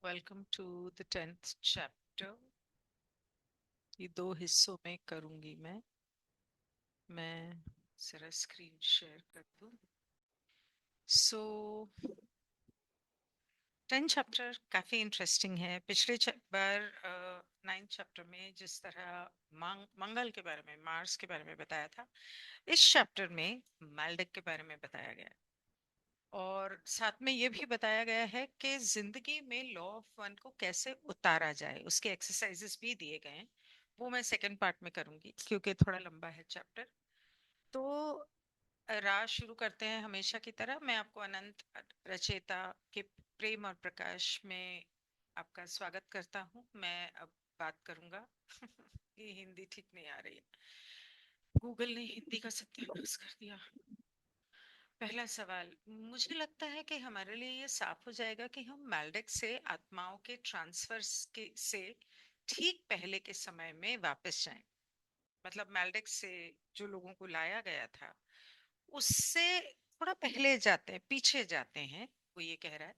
Welcome to the 10th chapter. ये दो हिस्सों में करूंगी मैं जरा स्क्रीन शेयर कर दूं। सो 10 चैप्टर काफी इंटरेस्टिंग है। पिछले बार 9 चैप्टर में जिस तरह मंगल के बारे में, मार्स के बारे में बताया था, इस चैप्टर में मैल्डिक के बारे में बताया गया है। और साथ में ये भी बताया गया है कि जिंदगी में लॉ ऑफ वन को कैसे उतारा जाए, उसके एक्सरसाइजेस भी दिए गए हैं। वो मैं सेकंड पार्ट में करूंगी क्योंकि थोड़ा लंबा है चैप्टर। तो राह शुरू करते हैं। हमेशा की तरह मैं आपको अनंत रचयिता के प्रेम और प्रकाश में आपका स्वागत करता हूँ। मैं अब बात करूंगा। ये हिंदी ठीक नहीं आ रही है, गूगल ने हिंदी का सत्यानाश कर दिया। पहला सवाल, मुझे लगता है कि हमारे लिए ये साफ हो जाएगा कि हम मैल्डेक से आत्माओं के ट्रांसफर के से ठीक पहले के समय में वापस जाएं। मतलब मैल्डेक से जो लोगों को लाया गया था उससे थोड़ा पहले जाते हैं, पीछे जाते हैं, वो ये कह रहा है,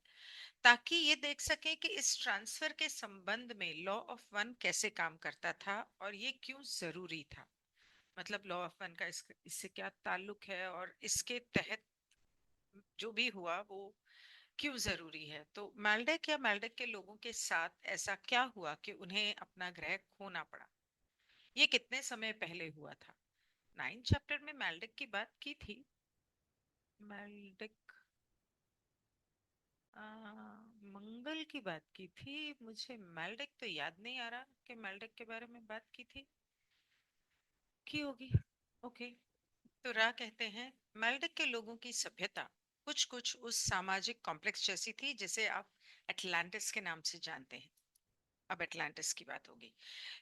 ताकि ये देख सके कि इस ट्रांसफर के संबंध में लॉ ऑफ वन कैसे काम करता था और ये क्यों जरूरी था। मतलब लॉ ऑफ वन का इससे क्या ताल्लुक है और इसके तहत जो भी हुआ वो क्यों जरूरी है। तो मैल्डेक या मैल्डेक के लोगों के साथ ऐसा क्या हुआ कि उन्हें अपना ग्रह खोना पड़ा। ये कितने समय पहले हुआ था। 9 चैप्टर में मैल्डेक की बात की थी। मैल्डेक मंगल की बात की थी। मुझे मैल्डेक तो याद नहीं आ रहा कि मैल्डेक के बारे में बात की होगी। ओके। तो रा कहते हैं मैल्डेक के लोगों की सभ्यता कुछ कुछ उस सामाजिक कॉम्प्लेक्स जैसी थी जिसे आप एटलांटिस के नाम से जानते हैं। अब एटलांटिस की बात होगी,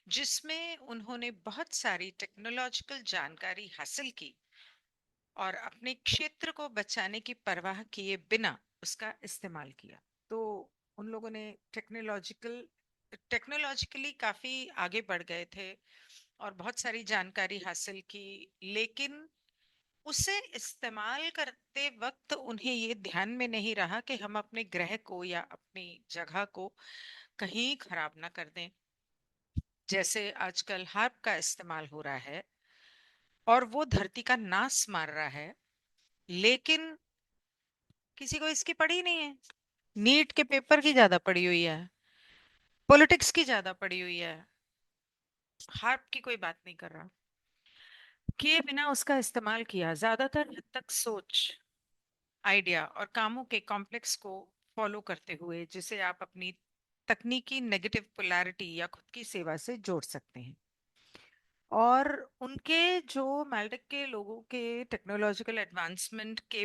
जिसमें उन्होंने बहुत सारी टेक्नोलॉजिकल जानकारी हासिल की और अपने क्षेत्र को बचाने की परवाह किए बिना उसका इस्तेमाल किया। तो उन लोगों ने टेक्नोलॉजिकली काफी आगे बढ़ गए थे और बहुत सारी जानकारी हासिल की, लेकिन उसे इस्तेमाल करते वक्त उन्हें ये ध्यान में नहीं रहा कि हम अपने ग्रह को या अपनी जगह को कहीं खराब ना कर दें। जैसे आजकल हार्प का इस्तेमाल हो रहा है और वो धरती का नाश मार रहा है, लेकिन किसी को इसकी पड़ी नहीं है। नीट के पेपर की ज्यादा पड़ी हुई है, पॉलिटिक्स की ज्यादा पड़ी हुई है, हार्प की कोई बात नहीं कर रहा। किए बिना उसका इस्तेमाल किया, ज्यादातर हद तक सोच, आइडिया और कामों के कॉम्प्लेक्स को फॉलो करते हुए, जिसे आप अपनी तकनीकी नेगेटिव पोलैरिटी या खुद की सेवा से जोड़ सकते हैं। और उनके जो मैल्टेक के लोगों के टेक्नोलॉजिकल एडवांसमेंट के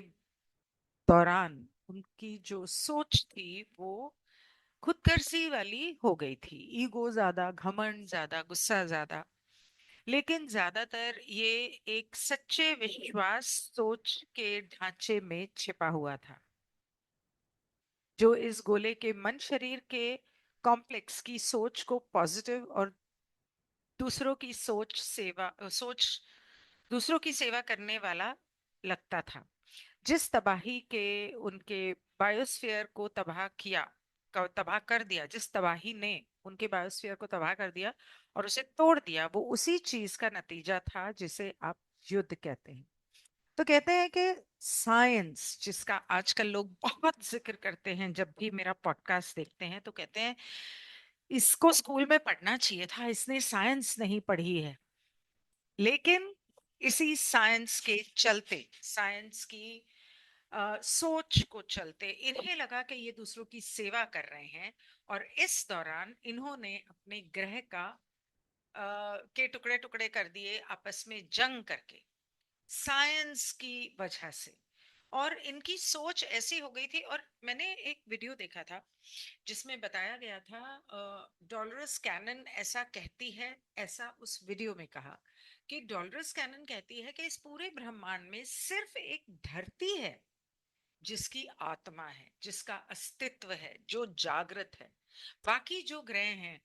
दौरान उनकी जो सोच थी वो खुदगर्जी वाली हो गई थी। ईगो ज्यादा, घमंड ज्यादा, गुस्सा ज्यादा। लेकिन ज्यादातर ये एक सच्चे विश्वास सोच के ढांचे में छिपा हुआ था, जो इस गोले के मन शरीर के कॉम्प्लेक्स की सोच को पॉजिटिव और दूसरों की सोच दूसरों की सेवा करने वाला लगता था। जिस तबाही के उनके बायोस्फीयर को तबाह कर दिया, जिस तबाही ने उनके बायोस्फीयर को तबाह कर दिया और उसे तोड़ दिया, वो उसी चीज का नतीजा था जिसे आप युद्ध कहते हैं। तो कहते हैं कि साइंस, जिसका आजकल लोग बहुत जिक्र करते हैं, जब भी मेरा पॉडकास्ट देखते हैं तो कहते हैं इसको स्कूल में पढ़ना चाहिए था, इसने साइंस नहीं पढ़ी है। लेकिन इसी साइंस के चलते, साइंस की सोच को चलते, इन्हें लगा कि ये दूसरों की सेवा कर रहे हैं और इस दौरान इन्होंने अपने ग्रह के टुकड़े टुकड़े कर दिए आपस में जंग करके, साइंस की वजह से। और इनकी सोच ऐसी हो गई थी। और मैंने एक वीडियो देखा था जिसमें बताया गया था, डॉलरस कैनन ऐसा कहती है, ऐसा उस वीडियो में कहा कि डॉलरस कैनन कहती है कि इस पूरे ब्रह्मांड में सिर्फ एक धरती है जिसकी आत्मा है, जिसका अस्तित्व है, जो जागृत है। बाकी जो ग्रह हैं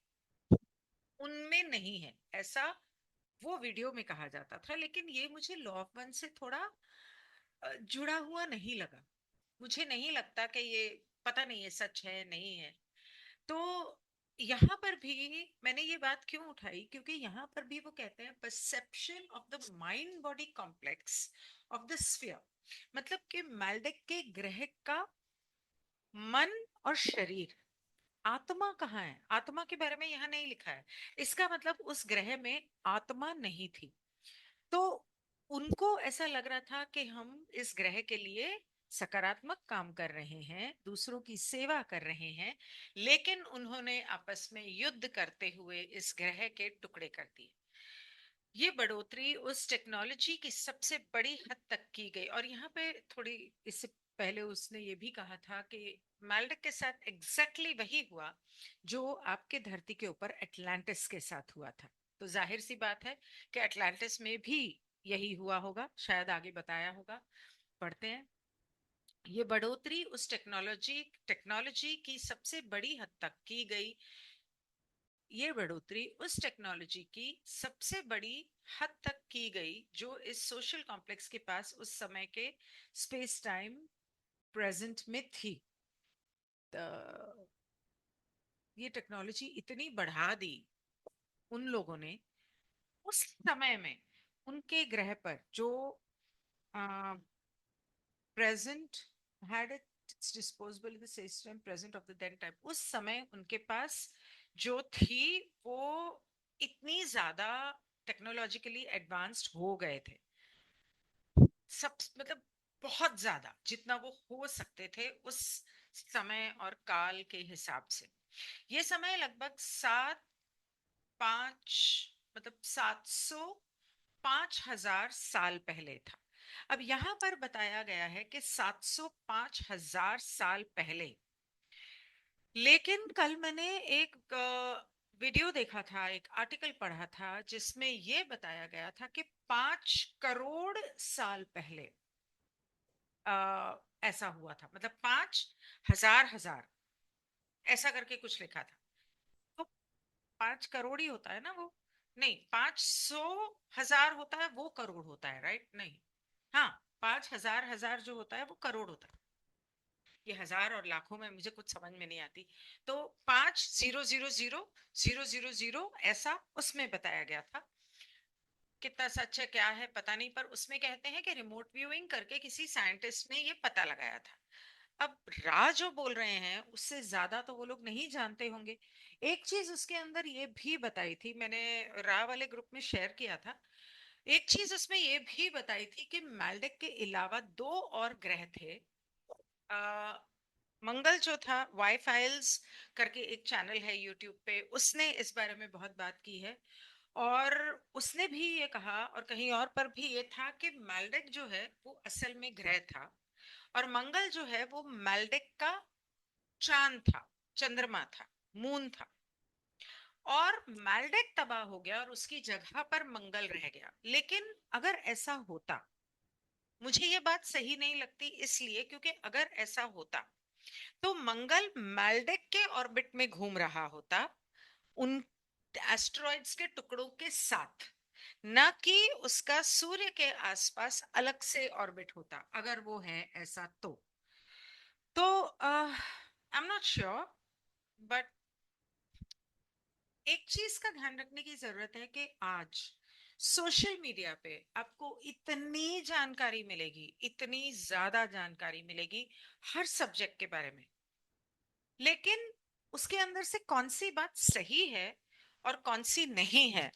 उनमें नहीं है, ऐसा वो वीडियो में कहा जाता था। लेकिन ये मुझे लॉ ऑफ वन से थोड़ा जुड़ा हुआ नहीं लगा। मुझे नहीं लगता कि ये, पता नहीं ये सच है नहीं है। तो यहाँ पर भी मैंने ये बात क्यों उठाई, क्योंकि यहाँ पर भी वो कहते हैं perception of the mind body complex of the sphere, मतलब कि मैल्डेक के ग्रह का मन और शरीर, आत्मा कहाँ है, आत्मा के बारे में यहाँ नहीं लिखा है। इसका मतलब उस ग्रह में आत्मा नहीं थी। तो उनको ऐसा लग रहा था कि हम इस ग्रह के लिए सकारात्मक काम कर रहे हैं, दूसरों की सेवा कर रहे हैं, लेकिन उन्होंने आपस में युद्ध करते हुए इस ग्रह के टुकड़े कर दिए। ये बढ़ोतरी उस टेक्नोलॉजी की सबसे बड़ी हद तक की गई। और यहाँ पे थोड़ी इससे पहले उसने ये भी कहा था कि मैल्डक के साथ एग्जैक्टली वही हुआ जो आपके धरती के ऊपर एटलांटिस के साथ हुआ था। तो जाहिर सी बात है कि एटलांटिस में भी यही हुआ होगा, शायद आगे बताया होगा, पढ़ते हैं। ये बढ़ोतरी उस टेक्नोलॉजी की सबसे बड़ी हद तक की गई। ये बढ़ोतरी उस टेक्नोलॉजी की सबसे बड़ी हद तक की गई जो इस सोशल कॉम्प्लेक्स के पास उस समय के स्पेस टाइम प्रेजेंट में थी। ये टेक्नोलॉजी इतनी बढ़ा दी उन लोगों ने उस समय में, उनके ग्रह पर जो present had its disposable the system present of the then time, उस समय उनके पास जो थी वो इतनी ज्यादा टेक्नोलॉजिकली एडवांस्ड हो गए थे, सब मतलब बहुत ज्यादा जितना वो हो सकते थे उस समय और काल के हिसाब से। ये समय लगभग 5 मतलब 705,000 साल पहले था। अब यहाँ पर बताया गया है कि 705,000 साल पहले, लेकिन कल मैंने एक वीडियो देखा था, एक आर्टिकल पढ़ा था जिसमें यह बताया गया था कि 5 करोड़ साल पहले ऐसा हुआ था, मतलब 5 हजार हजार ऐसा करके कुछ लिखा था। तो 5 करोड़ ही होता है ना वो, नहीं 500,000 होता है वो करोड़ होता है, राइट? नहीं, हाँ, 5 हजार हजार जो होता है वो करोड़ होता है। ये हजार और लाखों में मुझे कुछ समझ में नहीं आती। तो 5 0 0 0 0 0 0 ऐसा उसमें बताया गया था। कितना सच है क्या है पता नहीं, पर उसमें कहते हैं कि रिमोट व्यूइंग करके किसी साइंटिस्ट ने ये पता लगाया था। अब रा जो बोल रहे हैं उससे ज्यादा तो वो लोग नहीं जानते होंगे। एक चीज उसके अंदर ये भी बताई थी, मैंने रा वाले ग्रुप में शेयर किया था। एक चीज उसमें ये भी बताई थी कि मैल्डेक के अलावा 2 और ग्रह थे। मंगल जो था, वाई फाइल्स करके एक चैनल है यूट्यूब पे, उसने इस बारे में बहुत बात की है। और उसने भी ये कहा, और कहीं और पर भी ये था, कि मैल्डेक जो है वो असल में ग्रह था, और मंगल जो है वो मैल्डेक का चांद था, चंद्रमा था, मून था। और मैल्डेक तबाह हो गया और उसकी जगह पर मंगल रह गया। लेकिन अगर ऐसा होता, मुझे ये बात सही नहीं लगती, इसलिए क्योंकि अगर ऐसा होता तो मंगल मैल्डेक के ऑर्बिट में घूम रहा होता, उन एस्ट्रॉइड्स के टुकड़ों के साथ, न कि उसका सूर्य के आसपास अलग से ऑर्बिट होता, अगर वो है ऐसा तो I am not sure. But एक चीज का ध्यान रखने की जरूरत है कि आज सोशल मीडिया पे आपको इतनी जानकारी मिलेगी, इतनी ज्यादा जानकारी मिलेगी हर सब्जेक्ट के बारे में, लेकिन उसके अंदर से कौन सी बात सही है और कौन सी नहीं है,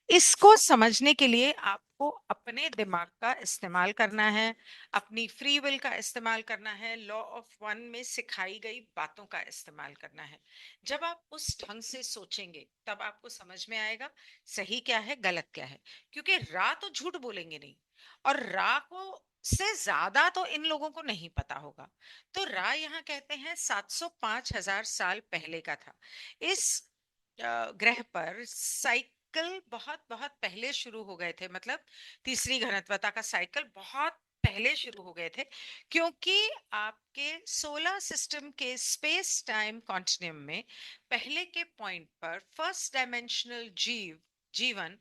इसको समझने के लिए आपको अपने दिमाग का इस्तेमाल करना है, अपनी फ्री विल का इस्तेमाल करना है, लॉ ऑफ वन में सिखाई गई बातों का इस्तेमाल करना है। जब आप उस ढंग से सोचेंगे तब आपको समझ में आएगा सही क्या है गलत क्या है। क्योंकि रा तो झूठ बोलेंगे नहीं, और रा को से ज्यादा तो इन लोगों को नहीं पता होगा। तो रा यहाँ कहते हैं 705,000 साल पहले का था। इस ग्रह पर साइकिल बहुत बहुत पहले शुरू हो गए थे, मतलब तीसरी घनत्वता का साइकिल बहुत पहले शुरू हो गए थे, क्योंकि आपके सोलर सिस्टम के स्पेस टाइम कॉन्टिन्यूम में पहले के पॉइंट पर फर्स्ट डायमेंशनल जीवन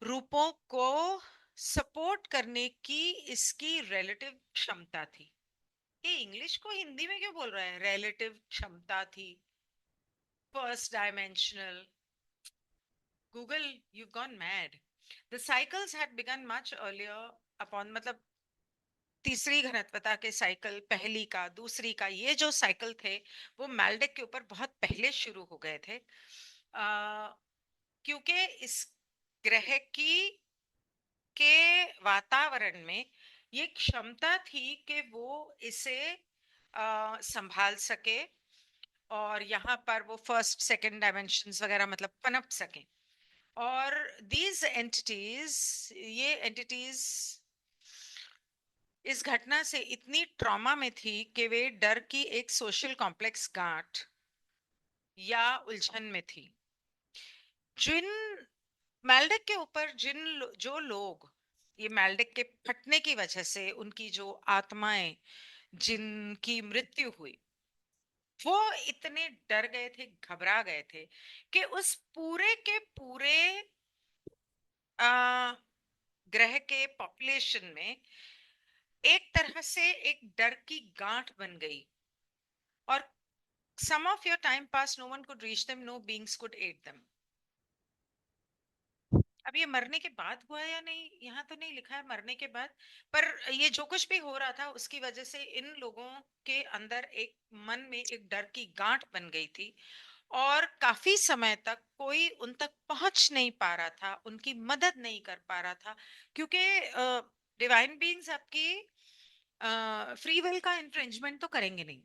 रूपों को सपोर्ट करने की इसकी रिलेटिव क्षमता थी। ये इंग्लिश को हिंदी में क्यों बोल रहा है, रिलेटिव क्षमता थी? first dimensional. Google, you've gone mad. The cycles had begun much earlier upon, मतलब तीसरी घनत्वता के साइकिल, पहली का, दूसरी का, ये जो साइकिल थे वो मैल्डिक के ऊपर बहुत पहले शुरू हो गए थे, क्योंकि इस ग्रह की के वातावरण में ये क्षमता थी कि वो इसे संभाल सके, और यहाँ पर वो फर्स्ट सेकंड डायमेंशंस वगैरह मतलब पनप सके। और दीज एंटिटीज, ये एंटिटीज इस घटना से इतनी ट्रॉमा में थी कि वे डर की एक सोशल कॉम्प्लेक्स गांठ या उलझन में थी। जिन मैल्डिक के ऊपर जो लोग, ये मैल्डिक के फटने की वजह से उनकी जो आत्माएं जिनकी मृत्यु हुई, वो इतने डर गए थे, घबरा गए थे कि उस पूरे के पूरे आ, ग्रह के पॉपुलेशन में एक तरह से एक डर की गांठ बन गई। और some of your time passed, no one could reach them, no beings could aid them. अब ये मरने के बाद हुआ या नहीं, यहाँ तो नहीं लिखा है मरने के बाद, पर ये जो कुछ भी हो रहा था उसकी वजह से इन लोगों के अंदर एक मन में एक डर की गांठ बन गई थी, और काफी समय तक कोई उन तक पहुंच नहीं पा रहा था, उनकी मदद नहीं कर पा रहा था, क्योंकि डिवाइन बीइंग्स आपकी फ्री विल का इन्फ्रिंजमेंट तो करेंगे नहीं।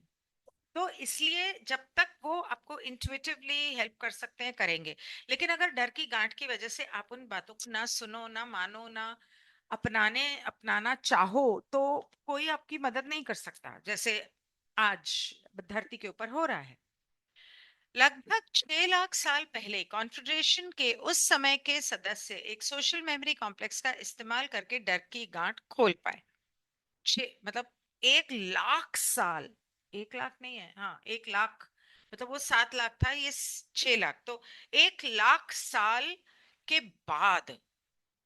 तो इसलिए जब तक वो आपको इंट्यूटिवली हेल्प कर सकते हैं करेंगे, लेकिन अगर डर की गांठ की वजह से आप उन बातों को ना सुनो, ना मानो, ना अपनाना चाहो, तो कोई आपकी मदद नहीं कर सकता, जैसे आज धरती के ऊपर हो रहा है। लगभग 6 लाख साल पहले कॉन्फेडरेशन के उस समय के सदस्य एक सोशल मेमोरी कॉम्प्लेक्स का इस्तेमाल करके डर की गांठ खोल पाए। मतलब 1 लाख साल, 1 लाख नहीं है, हाँ 1 लाख, मतलब वो 7 लाख था, ये 6 लाख, तो 1 लाख साल के बाद,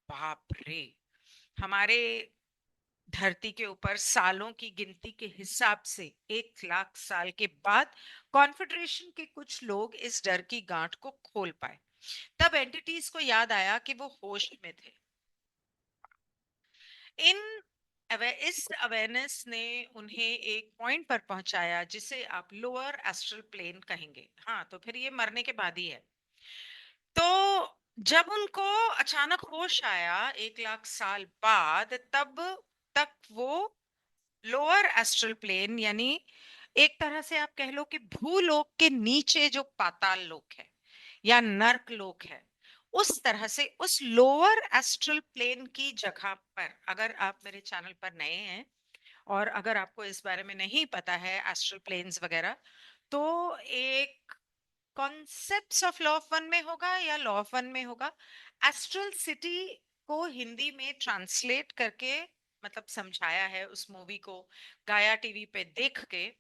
बाप रे, हमारे धरती के ऊपर सालों की गिनती के हिसाब से 1 लाख साल के बाद कॉन्फेडरेशन के कुछ लोग इस डर की गांठ को खोल पाए। तब एंटिटीज को याद आया कि वो होश में थे। इन इस अवेयरनेस ने उन्हें एक पॉइंट पर पहुंचाया जिसे आप लोअर एस्ट्रल प्लेन कहेंगे। हाँ, तो फिर ये मरने के बाद ही है। तो जब उनको अचानक होश आया 1 लाख साल बाद, तब तक वो लोअर एस्ट्रल प्लेन, यानी एक तरह से आप कह लो कि भूलोक के नीचे जो पाताल लोक है या नर्क लोक है, उस तरह से उस लोअर एस्ट्रल प्लेन की जगह पर, अगर आप मेरे चैनल पर नए हैं और अगर आपको इस बारे में नहीं पता है एस्ट्रल प्लेन्स वगैरह, तो एक concepts of law of one में होगा या लॉ ऑफ वन में होगा, एस्ट्रल सिटी को हिंदी में ट्रांसलेट करके मतलब समझाया है, उस मूवी को गाया टीवी पे देख के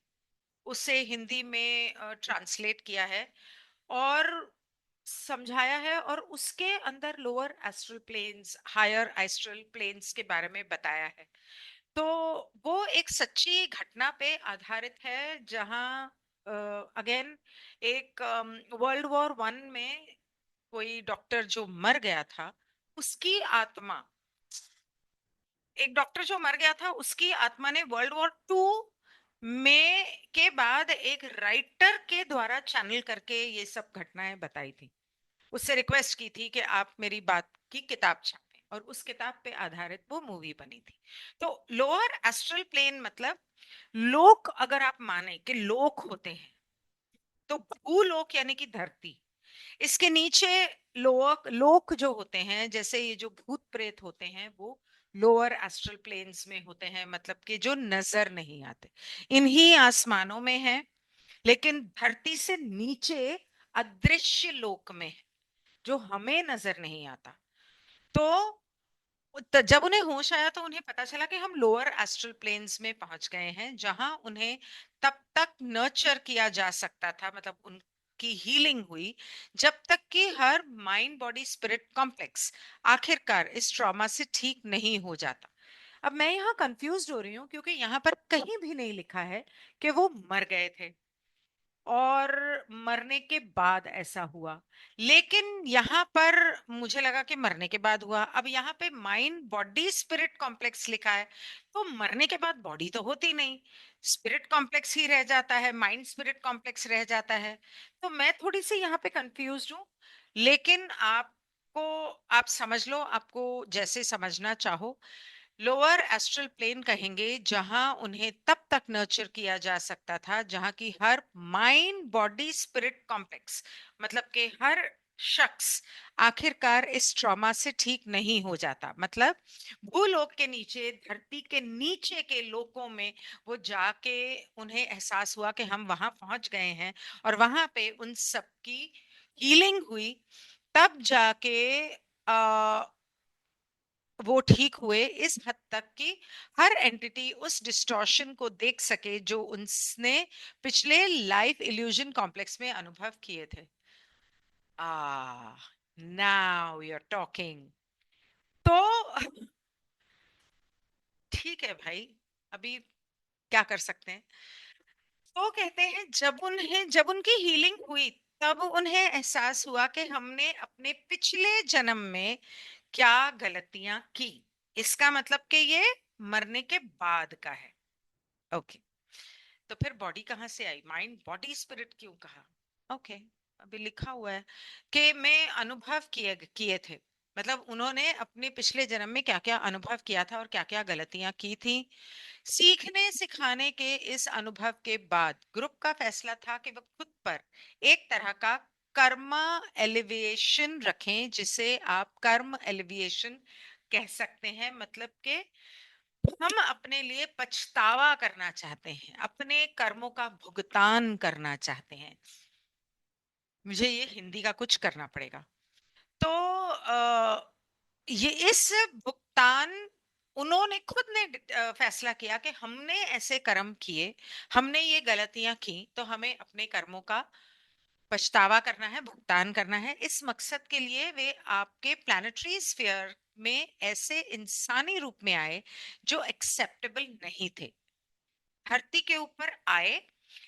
उसे हिंदी में ट्रांसलेट किया है और समझाया है, और उसके अंदर lower astral planes, higher astral planes के बारे में बताया है। तो वो एक सच्ची घटना पे आधारित है, जहां अगेन एक वर्ल्ड वॉर 1 में कोई डॉक्टर जो मर गया था, उसकी आत्मा, एक डॉक्टर जो मर गया था उसकी आत्मा ने वर्ल्ड वॉर 2 में के बाद एक राइटर के द्वारा चैनल करके ये सब घटनाएं बताई थी, उससे रिक्वेस्ट की थी कि आप मेरी बात की किताब छापें, और उस किताब पे आधारित वो मूवी बनी थी। तो लोअर एस्ट्रल प्लेन मतलब लोक, अगर आप माने कि लोक होते हैं, तो भूलोक यानी कि धरती, इसके नीचे लोक लोक जो होते हैं, जैसे ये जो भूत प्रेत होते हैं, वो लोअर एस्ट्रल प्लेन्स में होते हैं, मतलब कि जो नजर नहीं आते, इन्हीं आसमानों में है, लेकिन धरती से नीचे अदृश्य लोक में है, जो हमें नजर नहीं आता। तो जब उन्हें होश आया तो उन्हें पता चला कि हम लोअर एस्ट्रल प्लेन्स में पहुंच गए हैं, जहां उन्हें तब तक नर्चर किया जा सकता था, मतलब उनकी हीलिंग हुई, जब तक कि her mind body spirit complex आखिरकार इस ट्रॉमा से ठीक नहीं हो जाता। अब मैं यहाँ कंफ्यूज हो रही हूँ, क्योंकि यहाँ पर कहीं भी नहीं लिखा है कि वो मर गए थे, और मरने के बाद ऐसा हुआ। लेकिन यहाँ पर मुझे लगा कि मरने के बाद हुआ। अब यहाँ पे माइंड बॉडी स्पिरिट कॉम्प्लेक्स लिखा है, तो मरने के बाद बॉडी तो होती नहीं, स्पिरिट कॉम्प्लेक्स ही रह जाता है, माइंड स्पिरिट कॉम्प्लेक्स रह जाता है। तो मैं थोड़ी सी यहाँ पे कंफ्यूज हूँ। लेकिन आपको, आप समझ लो, आपको जैसे समझना चाहो। लोअर एस्ट्रल प्लेन कहेंगे जहां उन्हें तब तक नर्चर किया जा सकता था जहां की her mind body spirit complex, मतलब कि हर शख्स आखिरकार इस ट्रॉमा से ठीक नहीं हो जाता। मतलब भूलोक के नीचे, धरती के नीचे के लोकों में वो जाके उन्हें एहसास हुआ कि हम वहां पहुंच गए हैं, और वहां पे उन सबकी हीलिंग हुई। तब जाके वो ठीक हुए इस हद तक कि हर एंटिटी उस डिस्टॉर्शन को देख सके जो उसने पिछले लाइफ इल्यूजन कॉम्प्लेक्स में अनुभव किए थे। आ नाउ यू आर टॉकिंग। तो ठीक है भाई, अभी क्या कर सकते हैं। तो कहते हैं जब उनकी हीलिंग हुई, तब उन्हें एहसास हुआ कि हमने अपने पिछले जन्म में क्या गलतियां की। इसका मतलब कि ये मरने के बाद का है। ओके, तो फिर बॉडी कहाँ से आई, माइंड बॉडी स्पिरिट क्यों कहा। ओके, अभी लिखा हुआ है कि मैं अनुभव किए किए थे। मतलब उन्होंने अपने पिछले जन्म में क्या क्या अनुभव किया था और क्या क्या गलतियां की थी। सीखने सिखाने के इस अनुभव के बाद ग्रुप का फैसला था कि वह खुद पर एक तरह का कर्मा एलिविएशन रखें, जिसे आप कर्म एलिविएशन कह सकते हैं। मतलब कि हम अपने लिए पछतावा करना चाहते हैं, अपने कर्मों का भुगतान करना चाहते हैं। मुझे ये हिंदी का कुछ करना पड़ेगा। तो ये इस भुगतान, उन्होंने खुद ने फैसला किया कि हमने ऐसे कर्म किए, हमने ये गलतियां की, तो हमें अपने कर्मों का पछतावा करना है, भुगतान करना है। इस मकसद के लिए वे आपके प्लैनेटरी स्फीयर में ऐसे इंसानी रूप में आए जो एक्सेप्टेबल नहीं थे। धरती के ऊपर आए,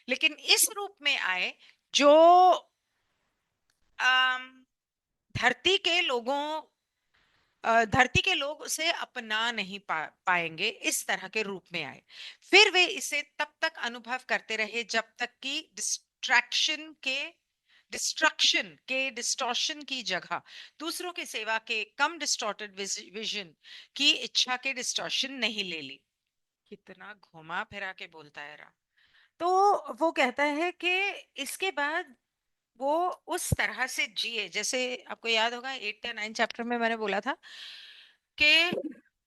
लेकिन इस रूप में आए जो अम, धरती के लोगों धरती के लोग उसे अपना नहीं पाएंगे, इस तरह के रूप में आए। फिर वे इसे तब तक अनुभव करते रहे जब तक कि डिस्टॉर्शन की जगह दूसरों की सेवा के कम डिस्टॉर्टेड विजन की इच्छा के डिस्टॉर्शन नहीं ले ली। कितना घुमा फिरा के बोलता है रा। तो वो कहता है कि इसके बाद वो उस तरह से जिए, जैसे आपको याद होगा 8 या 9 चैप्टर में मैंने बोला था कि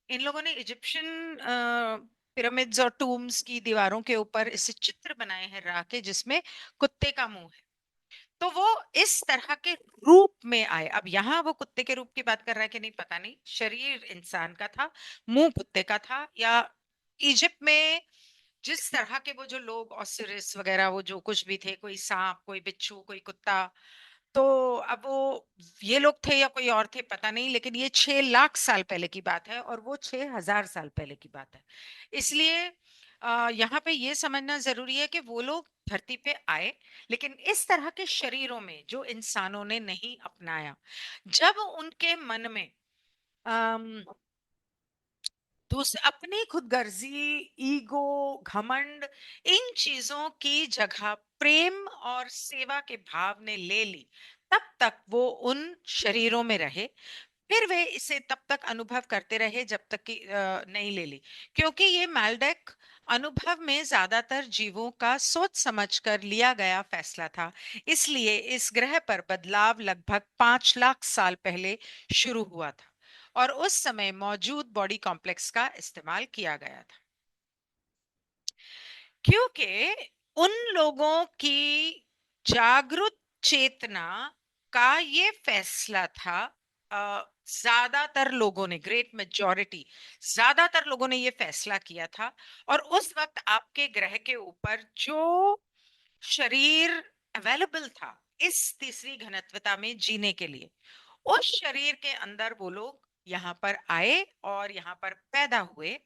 इन लोगों ने इजिप्शियन पिरामिड्स और टूम्स की दीवारों के ऊपर ऐसे चित्र बनाए हैं रा के, जिसमें कुत्ते का मुंह है। तो वो इस तरह के रूप में आए। अब यहाँ वो कुत्ते के रूप की बात कर रहा है कि नहीं पता नहीं, शरीर इंसान का था, मुंह कुत्ते का था। या इजिप्ट में जिस तरह के वो जो लोग ऑसिरिस वगैरह, वो जो कुछ भी थे, कोई सांप, कोई बिच्छू, कोई कुत्ता, तो अब वो ये लोग थे या कोई और थे पता नहीं, लेकिन ये 6 लाख साल पहले की बात है और वो 6 हजार साल पहले की बात है। इसलिए यहाँ पे ये समझना जरूरी है कि वो लोग धरती पे आए, लेकिन इस तरह के शरीरों में जो इंसानों ने नहीं अपनाया। जब उनके मन में अपनी खुदगर्जी, ईगो, घमंड, इन चीजों की जगह प्रेम और सेवा के भाव ने ले ली, तब तक वो उन शरीरों में रहे। फिर वे इसे तब तक अनुभव करते रहे जब तक कि नहीं ले ली, क्योंकि ये मालडेक अनुभव में ज्यादातर जीवों का सोच समझकर लिया गया फैसला था। इसलिए इस ग्रह पर बदलाव लगभग 5 लाख साल पहले शुरू हुआ था और उस समय मौजूद बॉडी कॉम्प्लेक्स का इस्तेमाल किया गया था, क्योंकि उन लोगों की जागृत चेतना का ये फैसला था। ज्यादातर लोगों ने, ग्रेट मेजॉरिटी, ज्यादातर लोगों ने ये फैसला किया था। और उस वक्त आपके ग्रह के ऊपर जो शरीर अवेलेबल था इस तीसरी घनत्वता में जीने के लिए, उस शरीर के अंदर वो लोग यहाँ पर आए और यहाँ पर पैदा हुए।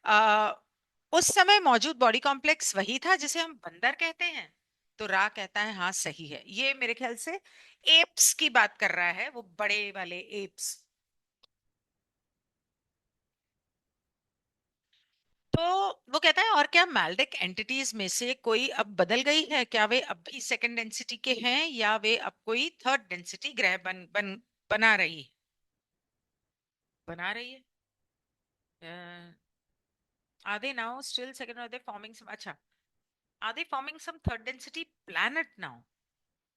आ, उस समय मौजूद बॉडी कॉम्प्लेक्स वही था जिसे हम बंदर कहते हैं। तो रा कहता है हाँ सही है। ये मेरे ख्याल से एप्स की बात कर रहा है, वो बड़े वाले एप्स। तो वो कहता है और क्या मैल्डिक एंटिटीज में से कोई अब बदल गई है, क्या वे अब भी सेकंड डेंसिटी के हैं या वे अब कोई थर्ड डेंसिटी ग्रह बना रही है, बना रही है। Are they now still second, are they forming some, अच्छा, are they forming some third density planet now,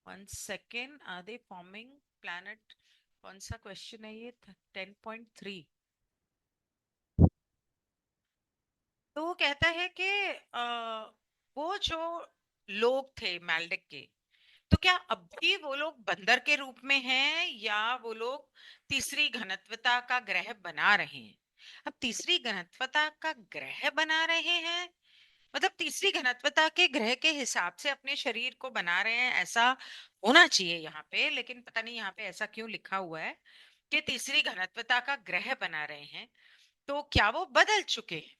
one second, are they forming planet, कौन सा क्वेश्चन है ये, 10.3। तो वो कहता है कि वो जो लोग थे मैल्डिक के, तो क्या अब भी वो लोग बंदर के रूप में हैं या वो लोग तीसरी घनत्वता का ग्रह बना रहे हैं। अब तीसरी घनत्वता का ग्रह बना रहे हैं, मतलब तीसरी घनत्वता के ग्रह के हिसाब से अपने शरीर को बना रहे हैं, ऐसा होना चाहिए यहाँ पे, लेकिन पता नहीं यहाँ पे ऐसा क्यों लिखा हुआ है कि तीसरी घनत्वता का ग्रह बना रहे हैं। तो क्या वो बदल चुके हैं।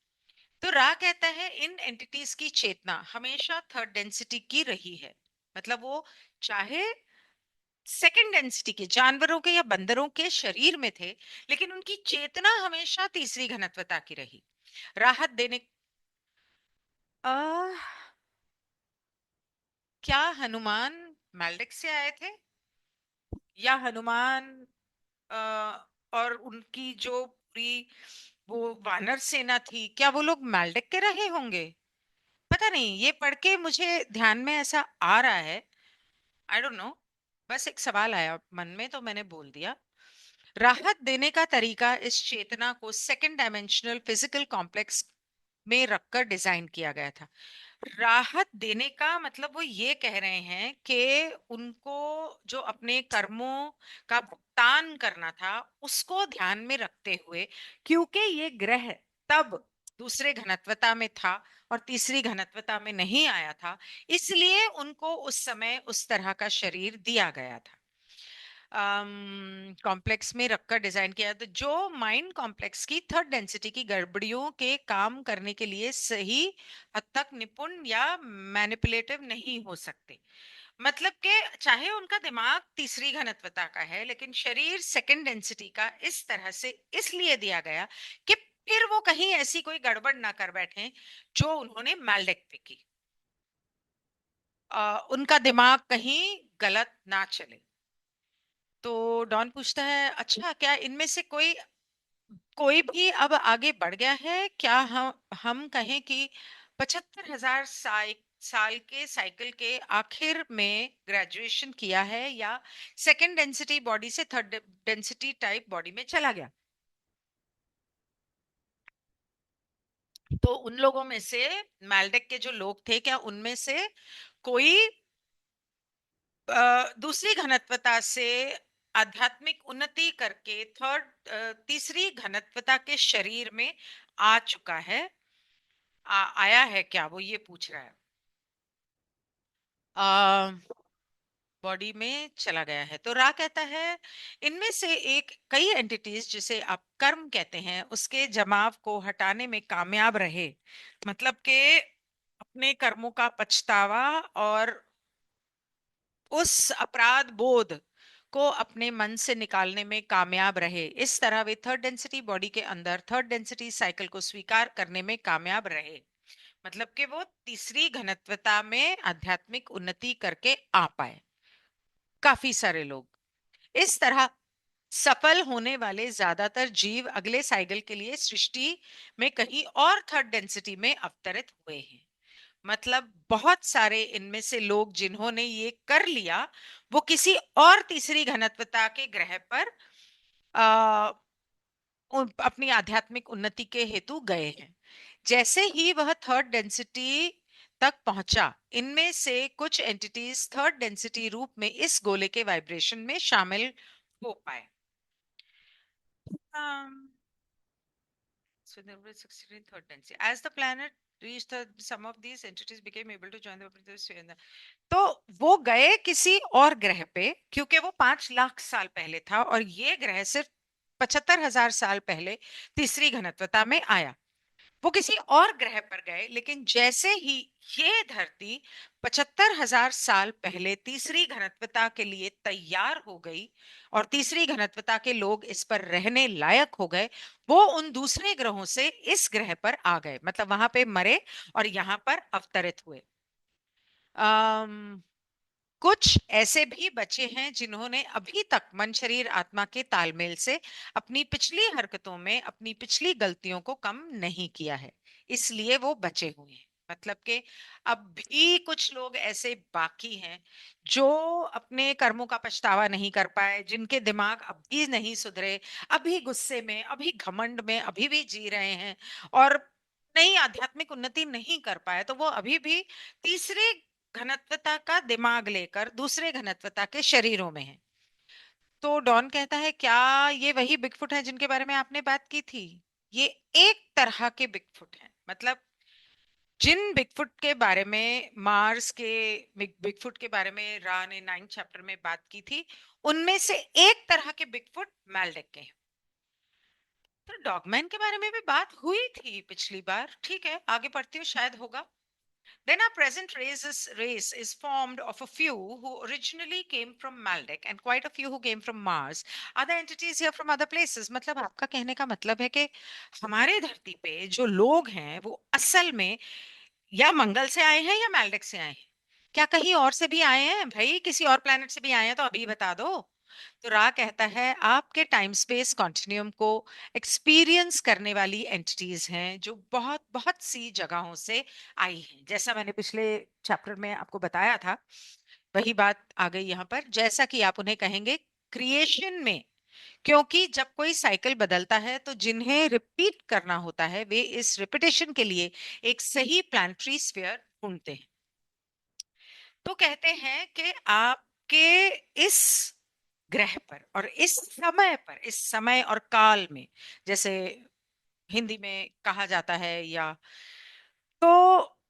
तो रा कहता है इन एंटिटीज की चेतना हमेशा थर्ड डेंसिटी की रही है, मतलब वो चाहे सेकंड डेंसिटी के जानवरों के या बंदरों के शरीर में थे, लेकिन उनकी चेतना हमेशा तीसरी घनत्वता की रही। राहत देने, आ, क्या हनुमान मैल्डिक से आए थे, या हनुमान अ, और उनकी जो पूरी वो वानर सेना थी, क्या वो लोग मैल्डिक के रहे होंगे। पता नहीं, ये पढ़ के मुझे ध्यान में ऐसा आ रहा है, आई डोंट नो, बस एक सवाल आया मन में तो मैंने बोल दिया। राहत देने का तरीका इस चेतना को सेकंड डायमेंशनल फिजिकल कॉम्प्लेक्स में रखकर डिजाइन किया गया था। राहत देने का मतलब वो ये कह रहे हैं कि उनको जो अपने कर्मों का भुगतान करना था उसको ध्यान में रखते हुए, क्योंकि ये ग्रह तब दूसरे घनत्वता में था और तीसरी घनत्वता में नहीं आया था, इसलिए उनको उस समय उस तरह का शरीर दिया गया था, कॉम्प्लेक्स में रखकर डिजाइन किया। तो जो माइंड कॉम्प्लेक्स की थर्ड डेंसिटी की गड़बड़ियों के काम करने के लिए सही हद तक निपुण या मैनिपुलेटिव नहीं हो सकते, मतलब कि चाहे उनका दिमाग तीसरी घनत्वता का है लेकिन शरीर सेकंड डेंसिटी का इस तरह से इसलिए दिया गया कि फिर वो कहीं ऐसी कोई गड़बड़ ना कर बैठे जो उन्होंने मैल्डेक पे की, उनका दिमाग कहीं गलत ना चले। तो डॉन पूछता है अच्छा क्या इनमें से कोई कोई भी अब आगे बढ़ गया है, क्या हम कहें कि 75,000 साल के साइकिल के आखिर में ग्रेजुएशन किया है या सेकंड डेंसिटी बॉडी से थर्ड डेंसिटी टाइप बॉडी में चला गया। तो उन लोगों में से मैल्डेक के जो लोग थे, क्या उनमें से कोई दूसरी घनत्वता से आध्यात्मिक उन्नति करके तीसरी घनत्वता के शरीर में आ चुका है, आया है क्या, वो ये पूछ रहा है। बॉडी में चला गया है। तो रा कहता है इनमें से एक कई एंटिटीज जिसे आप कर्म कहते हैं उसके जमाव को हटाने में कामयाब रहे, मतलब कि अपने कर्मों का पछतावा और उस अपराध बोध को अपने मन से निकालने में कामयाब रहे, इस तरह वे थर्ड डेंसिटी बॉडी के अंदर थर्ड डेंसिटी साइकिल को स्वीकार करने में कामयाब रहे, मतलब कि वो तीसरी घनत्वता में आध्यात्मिक उन्नति करके आ पाए। काफी सारे लोग इस तरह सफल होने वाले ज्यादातर जीव अगले साइकिल के लिए सृष्टि में कहीं और थर्ड डेंसिटी में अवतरित हुए हैं, मतलब बहुत सारे इनमें से लोग जिन्होंने ये कर लिया वो किसी और तीसरी घनत्वता के ग्रह पर आ, अपनी आध्यात्मिक उन्नति के हेतु गए हैं। जैसे ही वह थर्ड डेंसिटी तक पहुंचा, इनमें से कुछ एंटिटीज थर्ड डेंसिटी रूप में इस गोले के वाइब्रेशन में शामिल हो पाए। Um, so there was 16 third density. As the planet reached some of these entities became able to join the तो वो गए किसी और ग्रह पे, क्योंकि वो 5 लाख साल पहले था और ये ग्रह सिर्फ 75,000 साल पहले तीसरी घनत्वता में आया। वो किसी और ग्रह पर गए, लेकिन जैसे ही ये धरती 75,000 साल पहले तीसरी घनत्वता के लिए तैयार हो गई और तीसरी घनत्वता के लोग इस पर रहने लायक हो गए, वो उन दूसरे ग्रहों से इस ग्रह पर आ गए, मतलब वहां पे मरे और यहाँ पर अवतरित हुए। कुछ ऐसे भी बचे हैं जिन्होंने अभी तक मन शरीर आत्मा के तालमेल से अपनी पिछली हरकतों में अपनी पिछली गलतियों को कम नहीं किया है, इसलिए वो बचे हुए हैं। मतलब कि अब भी कुछ लोग ऐसे बाकी हैं जो अपने कर्मों का पछतावा नहीं कर पाए, जिनके दिमाग अभी नहीं सुधरे, अभी गुस्से में, अभी घमंड में, अभी भी जी रहे हैं और नई आध्यात्मिक उन्नति नहीं कर पाए, तो वो अभी भी तीसरे घनत्वता का दिमाग लेकर दूसरे घनत्वता के शरीरों में है। तो डॉन कहता है, क्या ये वही बिगफुट है जिनके बारे में आपने बात की थी? ये एक तरह के बिगफुट हैं, मतलब जिन बिगफुट के बारे में मार्स के बिगफुट के बारे में रा ने 9 चैप्टर में बात की थी, उनमें से एक तरह के बिगफुट मैल्डेक के हैं। तो डॉगमैन के बारे में भी बात हुई थी पिछली बार, ठीक है, आगे पढ़ती हूँ, शायद होगा। Then our present race is formed of a few who originally came from Maldek and quite a few who came from Mars. Other entities here from other places. मतलब आपका कहने का मतलब है कि हमारे धरती पे जो लोग हैं वो असल में या मंगल से आए हैं या मैल्डेक से आए हैं। क्या कहीं और से भी आए हैं भाई? किसी और प्लेनेट से भी आए हैं तो अभी बता दो। तो रा कहता है आपके टाइम स्पेस कॉन्टिन्यूम को एक्सपीरियंस करने वाली एंटिटीज हैं जो बहुत बहुत सी जगहों से आई हैं, जैसा मैंने पिछले चैप्टर में आपको बताया था, वही बात आ गई यहाँ पर। जैसा कि आप उन्हें कहेंगे क्रिएशन में, क्योंकि जब कोई साइकिल बदलता है तो जिन्हें रिपीट करना होता है वे इस रिपीटेशन के लिए एक सही प्लानिटरी स्फीयर ढूंढते हैं। तो कहते हैं कि आपके इस ग्रह पर और इस समय पर, इस समय और काल में, जैसे हिंदी में कहा जाता है, या तो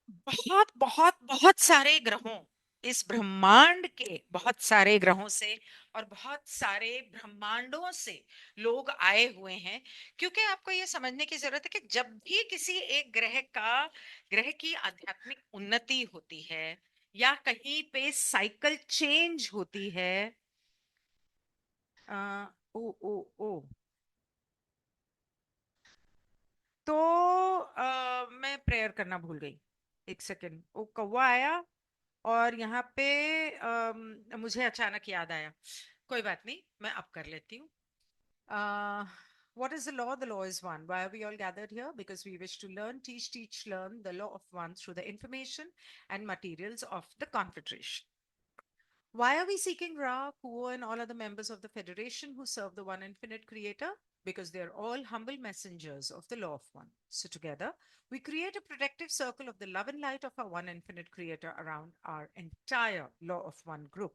बहुत बहुत बहुत सारे ग्रहों, इस ब्रह्मांड के बहुत सारे ग्रहों से और बहुत सारे ब्रह्मांडों से लोग आए हुए हैं। क्योंकि आपको ये समझने की जरूरत है कि जब भी किसी एक ग्रह की आध्यात्मिक उन्नति होती है या कहीं पे साइकिल चेंज होती है, ओ ओ ओ तो मैं प्रेयर करना भूल गई। एक सेकंड, वो कौवा आया और यहाँ पे मुझे अचानक याद आया। कोई बात नहीं, मैं अब कर लेती हूँ। uh, what is the law? The law is one. Why are we all gathered here? Because we wish to learn, teach, learn the law of one through the information and materials of the Confederation. Why are we seeking Ra, Kuo, and all other members of the Federation who serve the one infinite creator? Because they are all humble messengers of the law of one. So, together, we create a protective circle of the love and light of our one infinite creator around our entire law of one group,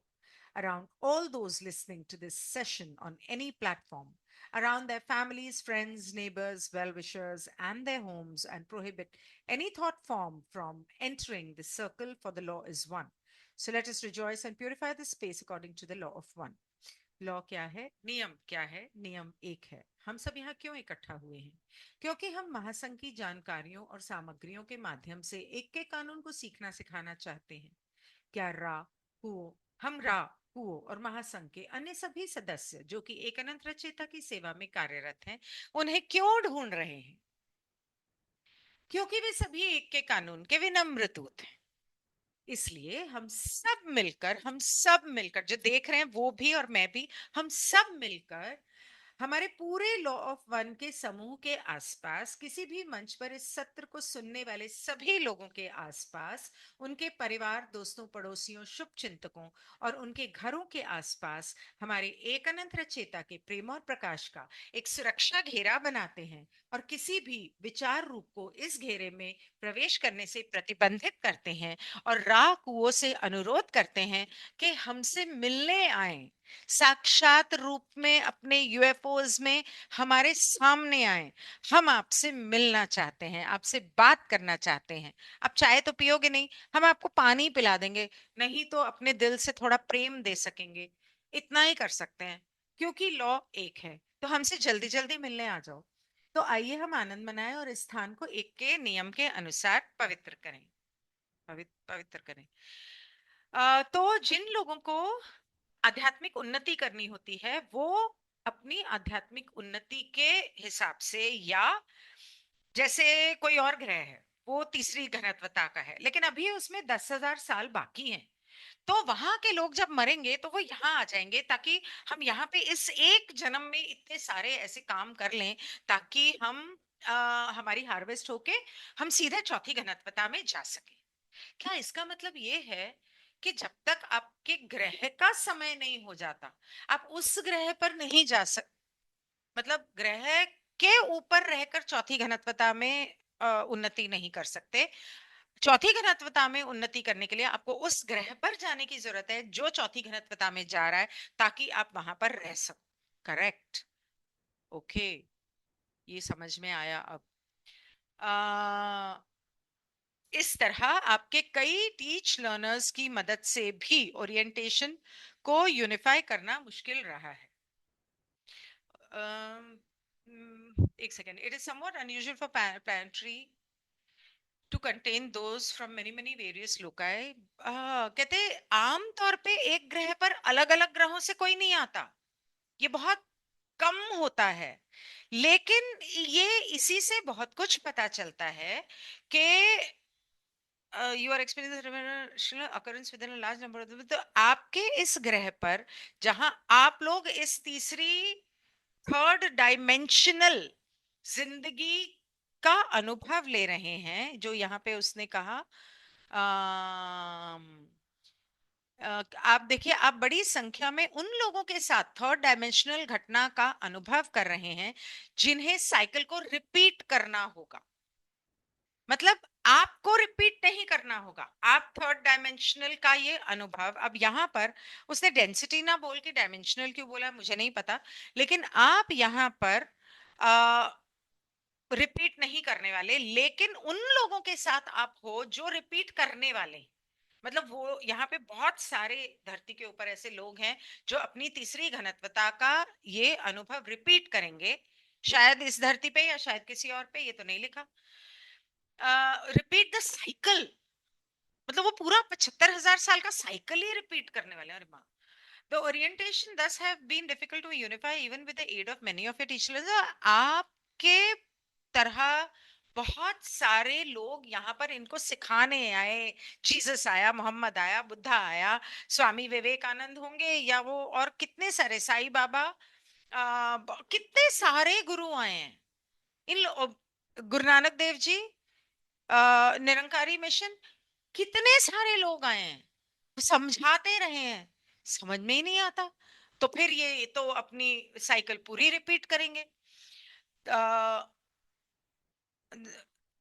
around all those listening to this session on any platform, around their families, friends, neighbors, well wishers, and their homes, and prohibit any thought form from entering the circle, for the law is one. So let us rejoice and purify the space according to the law of one. Law क्या है, नियम क्या है? नियम एक है। हम सब यहाँ क्यों इकट्ठा हुए हैं? क्योंकि हम महासंघ की जानकारियों और सामग्रियों के माध्यम से एक के कानून को सीखना सिखाना चाहते हैं। क्या रा कुओ और महासंघ के अन्य सभी सदस्य जो कि एक अनंत रचयिता की सेवा में कार्यरत हैं, उन्हें क्यों ढूंढ रहे हैं? क्योंकि वे सभी एक के कानून के विनम्र दूत हैं। इसलिए हम सब मिलकर जो देख रहे हैं वो भी और मैं भी, हम सब मिलकर हमारे पूरे लॉ ऑफ वन के समूह के आसपास, किसी भी मंच पर इस सत्र को सुनने वाले सभी लोगों के आसपास, उनके परिवार, दोस्तों, पड़ोसियों, शुभ चिंतकों और उनके घरों के आसपास हमारे एक अनंत रचेता के प्रेम और प्रकाश का एक सुरक्षा घेरा बनाते हैं और किसी भी विचार रूप को इस घेरे में प्रवेश करने से प्रतिबंधित करते हैं और राह कुओं से अनुरोध करते हैं कि हमसे मिलने आए, साक्षात रूप में अपने यूएफओज में हमारे सामने आए। हम आपसे मिलना चाहते हैं, आपसे बात करना चाहते हैं। आप चाय तो पियोगे नहीं, हम आपको पानी पिला देंगे, नहीं तो अपने दिल से थोड़ा प्रेम दे सकेंगे। इतना ही कर सकते हैं, क्योंकि लॉ एक है। तो हमसे जल्दी जल्दी मिलने आ जाओ। तो आइए हम आनंद मनाएं और इस स्थान को एक के नियम के अनुसार पवित्र करें, पवित्र करें। तो जिन लोगों को आध्यात्मिक उन्नति करनी होती है वो अपनी आध्यात्मिक उन्नति के हिसाब से, या जैसे कोई और ग्रह है वो तीसरी घनत्वता का है लेकिन अभी उसमें 10,000 साल बाकी हैं, तो वहां के लोग जब मरेंगे तो वो यहाँ आ जाएंगे ताकि हम यहाँ पे इस एक जन्म में इतने सारे ऐसे काम कर लें ताकि हम हमारी हार्वेस्ट होके हम सीधे चौथी घनत्वता में जा सके। क्या इसका मतलब ये है कि जब तक आपके ग्रह का समय नहीं हो जाता आप उस ग्रह पर नहीं जा सक, मतलब ग्रह के ऊपर रहकर चौथी घनत्वता में उन्नति नहीं कर सकते। चौथी घनत्वता में उन्नति करने के लिए आपको उस ग्रह पर जाने की जरूरत है जो चौथी घनत्वता में जा रहा है ताकि आप वहां पर रह सको। करेक्ट। ओके, ये समझ में आया अब। आ, इस तरह आपके कई टीच लर्नर्स की मदद से भी ओरिएंटेशन को यूनिफाई करना मुश्किल रहा है। एक second. It is somewhat unusual for planetary to contain those from many many various loci. कहते आम तौर पे एक ग्रह पर अलग अलग ग्रहों से कोई नहीं आता, ये बहुत कम होता है। लेकिन ये इसी से बहुत कुछ पता चलता है कि you are experience occurrence within large number. तो आपके इस ग्रह पर जहां आप लोग इस तीसरी थर्ड डायमेंशनल जिंदगी का अनुभव ले रहे हैं, जो यहाँ पे उसने कहा अम, आप देखिए आप बड़ी संख्या में उन लोगों के साथ थर्ड डायमेंशनल घटना का अनुभव कर रहे हैं जिन्हें साइकिल को रिपीट करना होगा। मतलब आपको रिपीट नहीं करना होगा, आप थर्ड डायमेंशनल का ये अनुभव। अब यहाँ पर उसने डेंसिटी ना बोल के डायमेंशनल क्यों बोला मुझे नहीं पता, लेकिन आप यहाँ पर रिपीट नहीं करने वाले, लेकिन उन लोगों के साथ आप हो जो रिपीट करने वाले। मतलब वो यहाँ पे बहुत सारे धरती के ऊपर ऐसे लोग हैं जो अपनी तीसरी घनत्वता का ये अनुभव रिपीट करेंगे, शायद इस धरती पे या शायद किसी और पे, ये तो नहीं लिखा। रिपीट द साइकिल, मतलब वो पूरा 75,000 साल का साइकिल ही रिपीट करने वाले हैं। अरे माँ। The orientation thus have been difficult to unify even with the aid of many of your teachers। आपके तरह बहुत सारे लोग यहाँ पर इनको सिखाने आए। जीसस आया, मोहम्मद आया, बुद्धा आया, स्वामी विवेकानंद होंगे या वो और कितने सारे साईं बाबा, कितने सारे गुरु आए हैं। गुरु नानक देव जी, निरंकारी मिशन, कितने सारे लोग आए हैं, समझाते रहे हैं, समझ में ही नहीं आता। तो फिर ये तो अपनी साइकिल पूरी रिपीट करेंगे।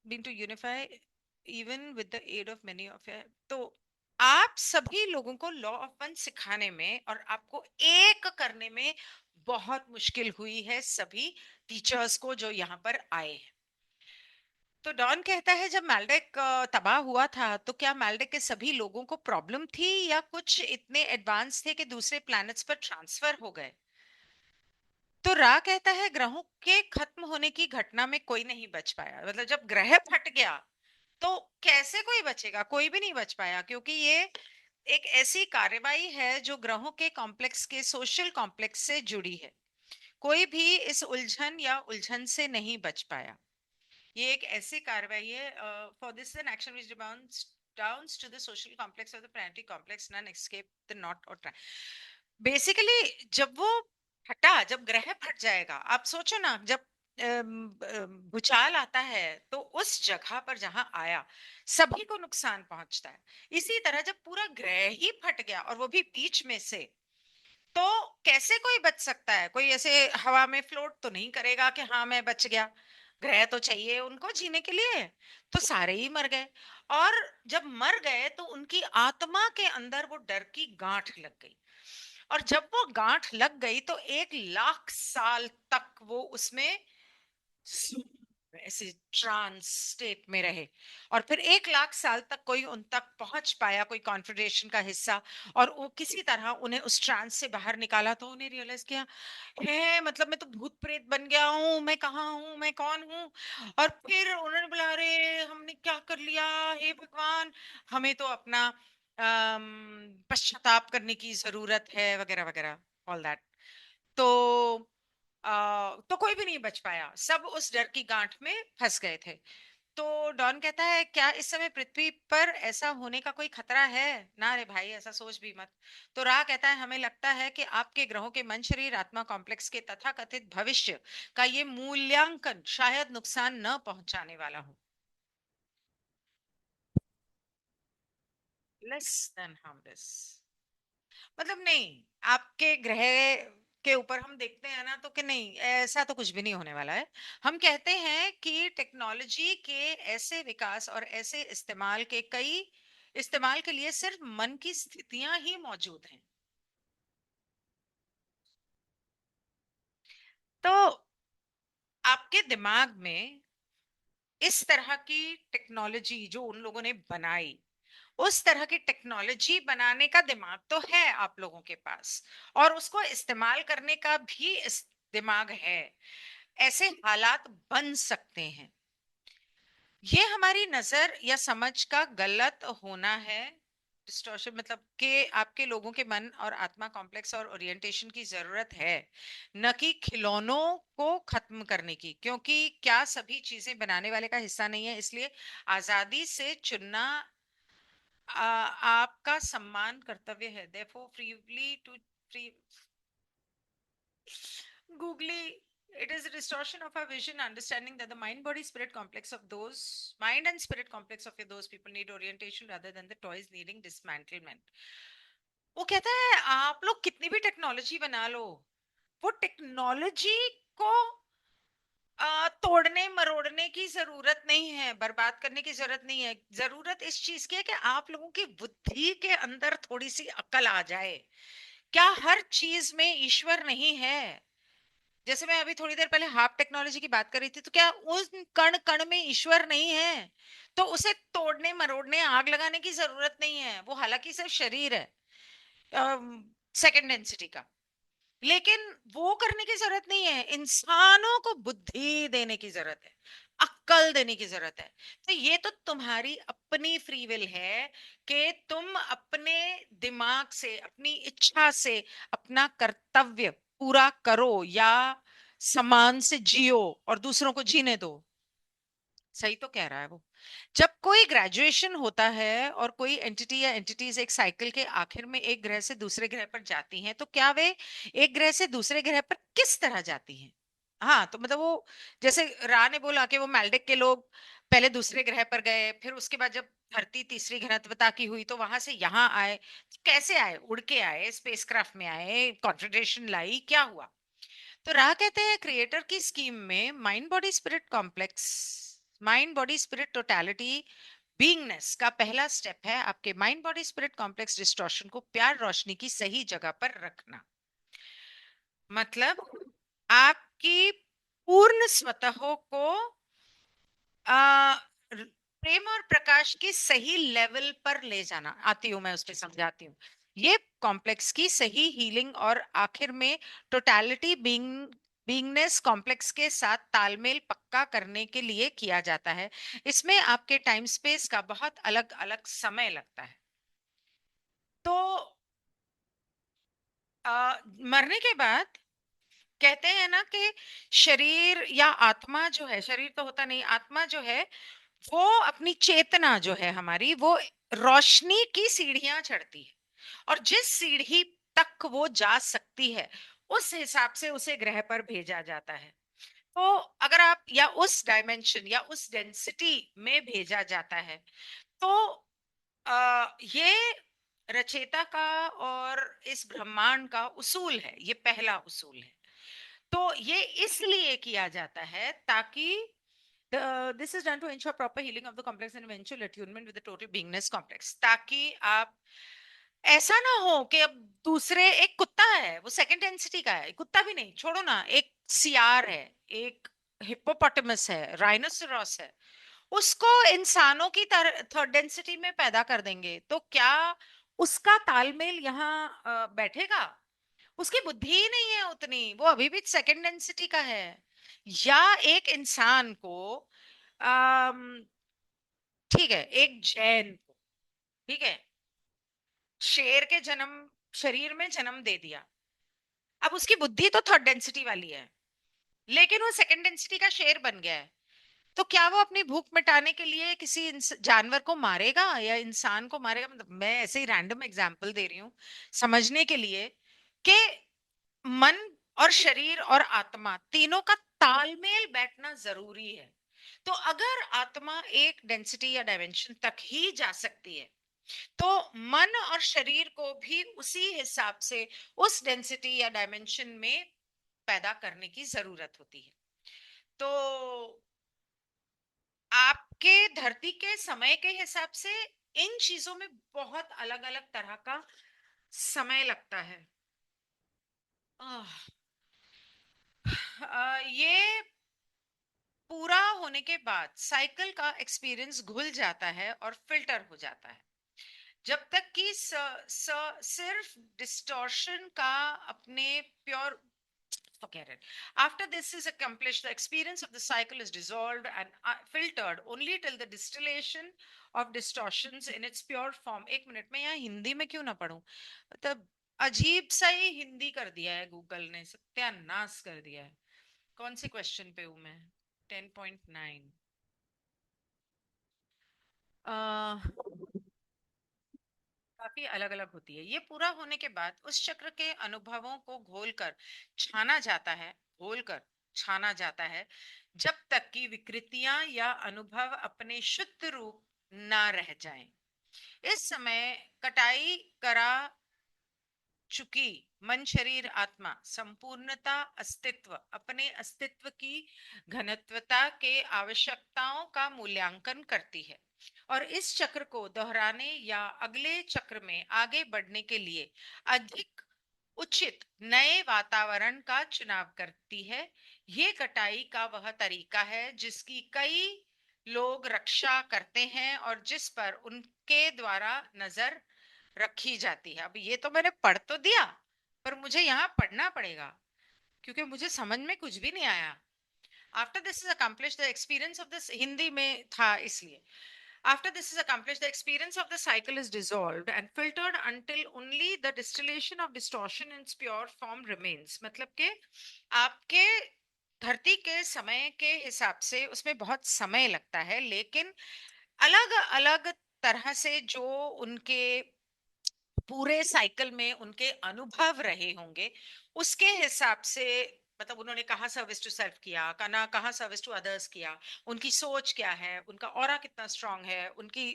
Been to unify even with the aid of many of, तो आप सभी लोगों को लॉ ऑफ वन सिखाने में और आपको एक करने में बहुत मुश्किल हुई है सभी टीचर्स को जो यहाँ पर आए हैं। तो डॉन कहता है जब मैल्डेक तबाह हुआ था तो क्या मैल्डेक के सभी लोगों को प्रॉब्लम थी या कुछ इतने एडवांस थे कि दूसरे प्लैनेट्स पर ट्रांसफर हो गए। तो रा कहता है ग्रहों के खत्म होने की घटना में कोई नहीं बच पाया। मतलब जब ग्रह फट गया तो कैसे कोई बचेगा, कोई भी नहीं बच पाया, क्योंकि ये एक ऐसी कार्यवाही है जो ग्रहों के कॉम्प्लेक्स के सोशल कॉम्प्लेक्स से जुड़ी है। कोई भी इस उलझन या उलझन से नहीं बच पाया। ये एक ऐसी कार्रवाई है। For this an action which rebounds downs to the social complex of the planetary complex, none escape the knot or try. Basically जब वो फटा, जब ग्रह फट जाएगा, आप सोचो ना, जब भूचाल आता है तो उस जगह पर जहां आया सभी को नुकसान पहुंचता है। इसी तरह जब पूरा ग्रह ही फट गया और वो भी बीच में से, तो कैसे कोई बच सकता है। कोई ऐसे हवा में फ्लोट तो नहीं करेगा कि हाँ मैं बच गया। ग्रह तो चाहिए उनको जीने के लिए, तो सारे ही मर गए। और जब मर गए तो उनकी आत्मा के अंदर वो डर की गांठ लग गई, और जब वो गांठ लग गई तो 1 लाख साल तक वो उसमें ऐसे ट्रांस स्टेट में रहे, और फिर 1 लाख साल तक कोई उन तक पहुंच पाया, कोई कॉन्फेडरेशन का हिस्सा, और वो किसी तरह उन्हें उस ट्रांस से बाहर निकाला, तो उन्हें रियलाइज किया है मतलब मैं तो भूत प्रेत बन गया हूँ, मैं कहाँ हूँ, मैं कौन हूँ। और फिर उन्होंने बोला अरे हमने क्या कर लिया, हे भगवान, हमें तो अपना पश्चाताप करने की जरूरत है, वगैरह वगैरह, ऑल दैट। तो तो कोई भी नहीं बच पाया, सब उस डर की गांठ में फंस गए थे। तो डॉन कहता है क्या इस समय पृथ्वी पर ऐसा होने का कोई खतरा है? ना रे भाई, ऐसा सोच भी मत। तो रा कहता है हमें लगता है कि आपके ग्रहों के मन शरीर आत्मा कॉम्प्लेक्स के तथाकथित भविष्य का ये मूल्यांकन शायद नुकसान न पहुंचाने वाला हो। लेस देन हार्मलेस, मतलब नहीं, आपके ग्रह के ऊपर हम देखते हैं ना, तो कि नहीं, ऐसा तो कुछ भी नहीं होने वाला है। हम कहते हैं कि टेक्नोलॉजी के ऐसे विकास और ऐसे इस्तेमाल के लिए सिर्फ मन की स्थितियां ही मौजूद हैं। तो आपके दिमाग में इस तरह की टेक्नोलॉजी जो उन लोगों ने बनाई, उस तरह की टेक्नोलॉजी बनाने का दिमाग तो है आप लोगों के पास, और उसको इस्तेमाल करने का भी दिमाग है। ऐसे हालात बन सकते हैं। ये हमारी नजर या समझ का गलत होना है, डिस्टॉर्शन, मतलब कि आपके लोगों के मन और आत्मा कॉम्प्लेक्स और ओरिएंटेशन की जरूरत है, न कि खिलौनों को खत्म करने की, क्योंकि क्या सभी चीजें बनाने वाले का हिस्सा नहीं है, इसलिए आजादी से चुनना आपका सम्मान कर्तव्य है। therefore freely to free googly, it is a distortion of our vision, understanding that the mind body spirit complex of those mind and spirit complex of those people need orientation rather than the toys needing dismantlement। वो कहता है आप लोग कितनी भी technology बना लो, वो technology को तोड़ने मरोड़ने की जरूरत नहीं है, बर्बाद करने की जरूरत नहीं है। जरूरत इस चीज की है कि आप लोगों की बुद्धि के अंदर थोड़ी सी अक्ल आ जाए। क्या हर चीज में ईश्वर नहीं है? जैसे मैं अभी थोड़ी देर पहले हाफ टेक्नोलॉजी की बात कर रही थी, तो क्या उस कण कण में ईश्वर नहीं है? तो उसे तोड़ने मरोड़ने आग लगाने की जरूरत नहीं है, वो हालांकि सिर्फ शरीर है सेकंड डेंसिटी का, लेकिन वो करने की जरूरत नहीं है। इंसानों को बुद्धि देने की जरूरत है, अक्ल देने की जरूरत है। तो ये तो तुम्हारी अपनी फ्री विल है कि तुम अपने दिमाग से, अपनी इच्छा से अपना कर्तव्य पूरा करो, या समान से जियो और दूसरों को जीने दो। सही तो कह रहा है वो। जब कोई ग्रेजुएशन होता है और कोई एंटिटी या एंटिटीज एक साइकिल के आखिर में एक ग्रह से दूसरे ग्रह पर जाती हैं, तो क्या वे एक ग्रह से दूसरे ग्रह पर किस तरह जाती हैं? हाँ, तो मतलब वो, जैसे रा ने बोला कि वो मालडिक के लोग पहले दूसरे ग्रह पर गए, फिर उसके बाद जब धरती तीसरी घनत्वता की हुई तो वहां से यहाँ आए। तो कैसे आए? उड़ के आए, स्पेसक्राफ्ट में आए, कॉन्फिगरेशन लाई, क्या हुआ? तो राह कहते हैं क्रिएटर की स्कीम में mind body spirit complex, mind body spirit totality beingness का पहला स्टेप है आपके mind body spirit complex distortion को प्यार रोशनी की सही जगह पर रखना। मतलब आपकी पूर्ण स्वतः को आ, प्रेम और प्रकाश की सही लेवल पर ले जाना। आती हूं मैं, उस पर समझाती हूँ। ये कॉम्प्लेक्स की सही हीलिंग और आखिर में टोटलिटी बीइंगनेस कॉम्प्लेक्स के साथ तालमेल पक्का करने के लिए किया जाता है। इसमें आपके टाइम स्पेस का बहुत अलग अलग समय लगता है। तो मरने के बाद कहते हैं ना कि शरीर या आत्मा जो है, शरीर तो होता नहीं, आत्मा जो है वो अपनी चेतना जो है हमारी, वो रोशनी की सीढ़ियां चढ़ती है, और जिस सीढ़ी तक वो जा सकती है उस हिसाब से उसे ग्रह पर भेजा जाता है। तो अगर आप या उस डायमेंशन या उस डेंसिटी में भेजा जाता है, तो ये रचेता का और इस ब्रह्मांड का उसूल है, ये पहला उसूल है। तो ये इसलिए किया जाता है ताकि this is done to ensure proper healing of the complex and eventual attunement with the total beingness complex, ताकि आप ऐसा ना हो कि अब दूसरे, एक कुत्ता है वो सेकंड डेंसिटी का है, कुत्ता भी नहीं छोड़ो ना, एक सियार है, एक हिप्पोपोटामस है, राइनोसेरॉस है, उसको इंसानों की तरह थर्ड डेंसिटी में पैदा कर देंगे, तो क्या उसका तालमेल यहाँ बैठेगा? उसकी बुद्धि ही नहीं है उतनी, वो अभी भी सेकंड डेंसिटी का है। या एक इंसान को, अम, ठीक है, एक जैन को, ठीक है, शेर के जन्म शरीर में जन्म दे दिया, अब उसकी बुद्धि तो थर्ड डेंसिटी वाली है, लेकिन वो सेकंड डेंसिटी का शेर बन गया है। तो क्या वो अपनी भूख मिटाने के लिए किसी जानवर को मारेगा या इंसान को मारेगा? मतलब मैं ऐसे ही रैंडम एग्जांपल दे रही हूँ समझने के लिए कि मन और शरीर और आत्मा तीनों का तालमेल बैठना जरूरी है। तो अगर आत्मा एक डेंसिटी या डायमेंशन तक ही जा सकती है, तो मन और शरीर को भी उसी हिसाब से उस डेंसिटी या डायमेंशन में पैदा करने की जरूरत होती है। तो आपके धरती के समय के हिसाब से इन चीजों में बहुत अलग अलग तरह का समय लगता है। आह, ये पूरा होने के बाद साइकिल का एक्सपीरियंस घुल जाता है और फिल्टर हो जाता है, जब तक कि सिर्फ डिस्टॉर्शन का अपने pure, forget it. After this is accomplished, the experience of the cycle is dissolved and filtered only till the distillation of distortions in its pure form. एक मिनट में यहाँ हिंदी में क्यों ना पढूं? मतलब अजीब सा ही हिंदी कर दिया है गूगल ने, सत्यानाश कर दिया है। कौन से क्वेश्चन पे हूं मैं? 10.9। काफी अलग अलग होती है। ये पूरा होने के बाद उस चक्र के अनुभवों को घोलकर छाना जाता है, घोलकर छाना जाता है, जब तक कि विकृतियां या अनुभव अपने शुद्ध रूप ना रह जाएं। इस समय कटाई करा चुकी मन शरीर आत्मा संपूर्णता अस्तित्व अपने अस्तित्व की घनत्वता के आवश्यकताओं का मूल्यांकन करती है और इस चक्र को दोहराने या अगले चक्र में आगे बढ़ने के लिए अधिक उचित नए वातावरण का चुनाव करती है। ये कटाई का वह तरीका है जिसकी कई लोग रक्षा करते हैं और जिस पर उनके द्वारा नजर रखी जाती है। अब ये तो मैंने पढ़ तो दिया, पर मुझे यहाँ पढ़ना पड़ेगा क्योंकि मुझे समझ में कुछ भी नहीं आया। After this is accomplish the experience of this, Hindi में था इसलिए, after this is accomplished, the experience of the cycle is dissolved and filtered until only the distillation of distortion in its pure form remains. मतलब कि आपके धरती के समय के हिसाब से उसमें बहुत समय लगता है, लेकिन अलग अलग तरह से जो उनके पूरे साइकिल में उनके अनुभव रहे होंगे उसके हिसाब से, मतलब उन्होंने कहाँ सर्विस टू सेल्फ किया, कहाँ सर्विस टू अदर्स किया, उनकी सोच क्या है, उनका ऑरा कितना स्ट्रांग है, उनकी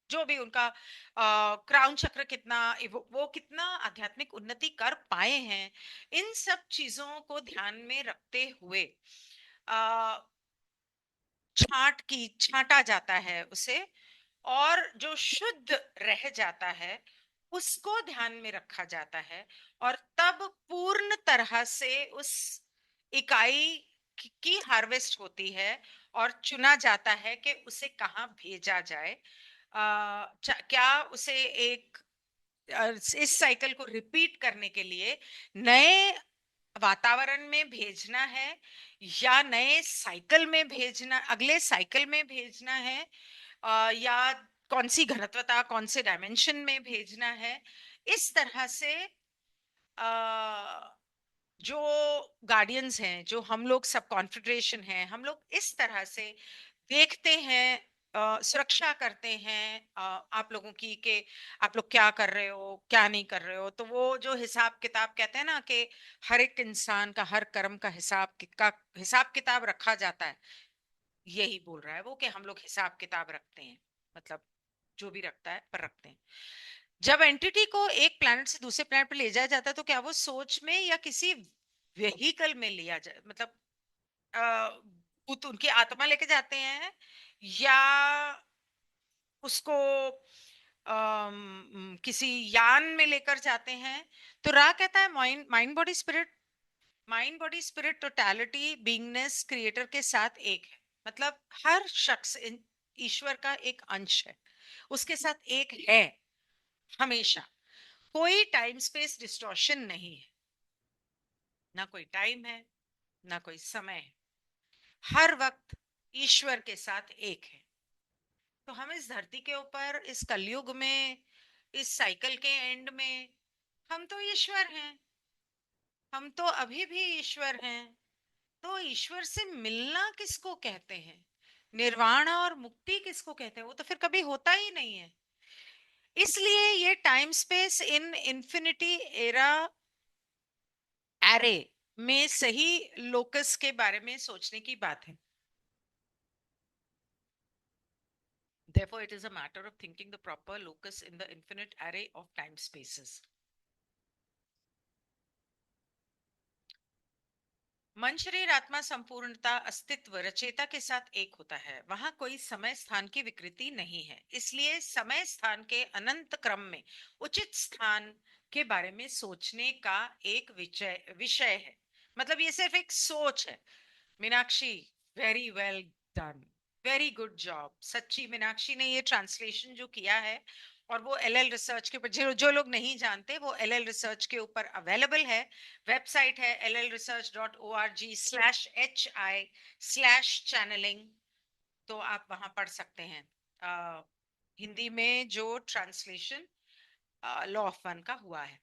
जो भी उनका क्राउन चक्र कितना, वो कितना आध्यात्मिक उन्नति कर पाए हैं, इन सब चीजों को ध्यान में रखते हुए छांटा जाता है उसे, और जो शुद्ध रह जाता है उसको ध्यान में रखा जाता है, और तब पूर्ण तरह से उस इकाई की हार्वेस्ट होती है और चुना जाता है कि उसे कहाँ भेजा जाए। क्या उसे एक इस साइकिल को रिपीट करने के लिए नए वातावरण में भेजना है या नए साइकिल में भेजना, अगले साइकिल में भेजना है, या कौन सी घनत्वता कौन से डायमेंशन में भेजना है। इस तरह से जो गार्डियंस हैं, जो हम लोग सब कॉन्फेडरेशन हैं, हम लोग इस तरह से देखते हैं, सुरक्षा करते हैं आप लोगों की, कि आप लोग क्या कर रहे हो क्या नहीं कर रहे हो। तो वो जो हिसाब किताब कहते हैं ना, कि हर एक इंसान का हर कर्म का हिसाब किताब रखा जाता है, यही बोल रहा है वो, कि हम लोग हिसाब किताब रखते हैं, मतलब जो भी रखता है पर रखते हैं। जब एंटिटी को एक प्लैनेट से दूसरे प्लैनेट पर ले जाया जाता है, तो क्या वो सोच में या किसी व्हीकल में लिया जाए, मतलब भूत उनकी आत्मा लेके जाते हैं, या उसको किसी यान में लेकर जाते हैं? तो रा कहता है mind mind body spirit mind body spirit totality beingness creator के साथ एक है। मतलब हर शख्स ईश्वर का एक अंश है, उसके साथ एक है हमेशा। कोई टाइम स्पेस डिस्टॉर्शन नहीं है, ना कोई टाइम है, ना कोई समय है। हर वक्त ईश्वर के साथ एक है। तो हम इस धरती के ऊपर, इस कलयुग में, इस साइकिल के एंड में, हम तो ईश्वर हैं। हम तो अभी भी ईश्वर हैं। तो ईश्वर से मिलना किसको कहते हैं, निर्वाण और मुक्ति किसको कहते हैं? वो तो फिर कभी होता ही नहीं है। इसलिए ये time space in infinity era array में सही लोकस के बारे में सोचने की बात है। Therefore, it is a matter of thinking the proper locus in the infinite array of time spaces. मन शरीर आत्मा संपूर्णता अस्तित्व रचेता के साथ एक होता है। वहां कोई समय स्थान की विकृति नहीं है। इसलिए समय स्थान के अनंत क्रम में उचित स्थान के बारे में सोचने का एक विषय विषय है। मतलब ये सिर्फ एक सोच है। Meenakshi, very well done, very good job. सच्ची मीनाक्षी ने ये ट्रांसलेशन जो किया है, और वो एलएल रिसर्च के ऊपर, जो लोग नहीं जानते, वो एलएल रिसर्च के ऊपर अवेलेबल है। वेबसाइट है llresearch.org/hi/channeling। तो आप वहां पढ़ सकते हैं। हिंदी में जो ट्रांसलेशन लॉ ऑफ वन का हुआ है,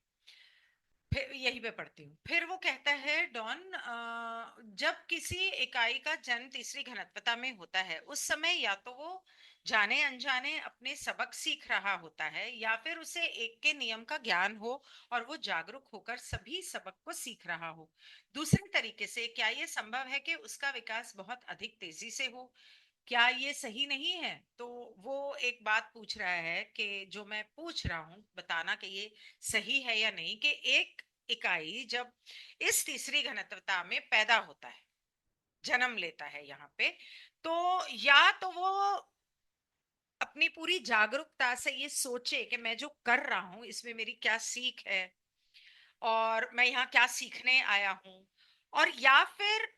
फिर यही पे पढ़ती हूँ। फिर वो कहता है डॉन, जब किसी इकाई का जन्म तीसरी घनत्वता में होता है, उस समय या तो वो जाने अनजाने अपने सबक सीख रहा होता है, या फिर उसे एक के नियम का ज्ञान हो और वो जागरूक होकर सभी सबक को सीख रहा हो। दूसरे तरीके से क्या ये संभव है कि उसका विकास बहुत अधिक तेजी से हो? क्या ये सही नहीं है? तो वो एक बात पूछ रहा है कि जो मैं पूछ रहा हूँ बताना कि ये सही है या नहीं, कि एक इकाई जब इस तीसरी घनत्वता में पैदा होता है, जन्म लेता है यहाँ पे, तो या तो वो अपनी पूरी जागरूकता से ये सोचे कि मैं जो कर रहा हूँ इसमें मेरी क्या सीख है, और मैं यहाँ क्या सीखने आया हूँ। और या फिर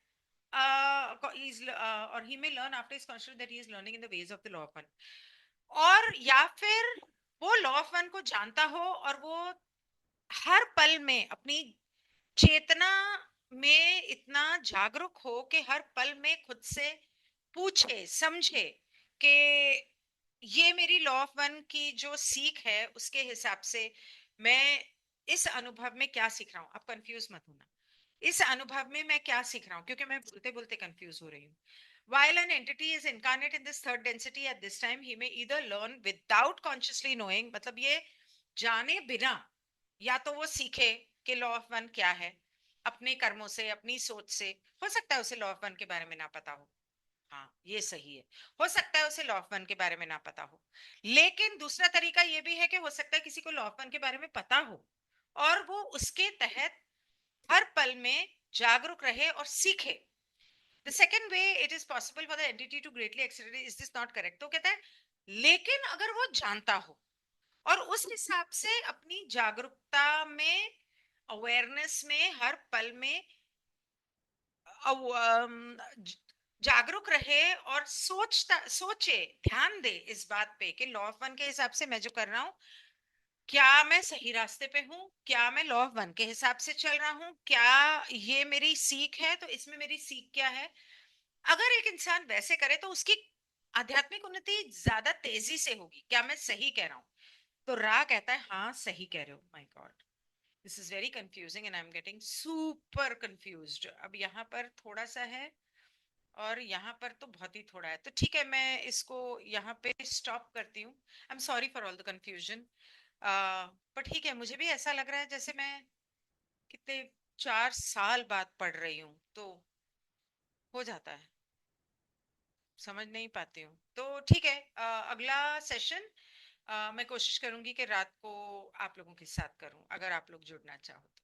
और he may learn after his conscious that he is learning in the ways of the law of one। और या फिर वो लॉ ऑफ वन को जानता हो और वो हर पल में अपनी चेतना में इतना जागरूक हो कि हर पल में खुद से पूछे समझे कि ये मेरी लॉ ऑफ वन की जो सीख है उसके हिसाब से मैं इस अनुभव में क्या सीख रहा हूँ। आप कंफ्यूज मत होना, इस अनुभव में मैं क्या सीख रहा हूँ, क्योंकि मैं बोलते बोलते कंफ्यूज हो रही हूँ। While an entity is incarnate in this third density at this time, he may either learn without consciously knowing, मतलब ये जाने बिना, या तो वो सीखे कि लॉ ऑफ वन क्या है अपने कर्मों से, अपनी सोच से। हो सकता है उसे लॉ ऑफ वन के बारे में ना पता हो, हाँ ये सही है। हो सकता है उसे लॉ ऑफ वन के बारे में ना पता हो। लेकिन दूसरा तरीका ये भी है कि हो सकता है किसी को लॉ ऑफ वन के बारे में पता हो और वो उसके तहत हर पल में जागरूक रहे और सीखे। The second way it is possible for the entity to greatly accelerate, is this not correct? तो कहता है लेकिन अगर वो जानता हो और उस हिसाब से अपनी जागरूकता में, अवेयरनेस में हर पल में जागरूक रहे और सोचे, ध्यान दे इस बात पे कि लॉ ऑफ वन के हिसाब से मैं जो कर रहा हूँ, क्या मैं सही रास्ते पे हूँ, क्या मैं लॉ ऑफ वन के हिसाब से चल रहा हूँ, क्या ये मेरी सीख है, तो इसमें मेरी सीख क्या है। अगर एक इंसान वैसे करे तो उसकी आध्यात्मिक उन्नति ज्यादा तेजी से होगी। क्या मैं सही कह रहा हूँ? तो रा कहता है हाँ सही कह रहे हो। My God, this is very confusing and I am getting super confused. अब यहाँ पर थोड़ा सा है और यहाँ पर तो बहुत ही थोड़ा है। तो ठीक है, मैं इसको यहाँ पे स्टॉप करती हूँ। I am sorry for all the confusion. पर ठीक है, मुझे भी ऐसा लग रहा है जैसे मैं कितने 4 साल बाद पढ़ रही हूँ, तो हो जाता है, समझ नहीं पाती हूँ। तो ठीक है, अगला सेशन मैं कोशिश करूंगी कि रात को आप लोगों के साथ करूं, अगर आप लोग जुड़ना चाहो तो।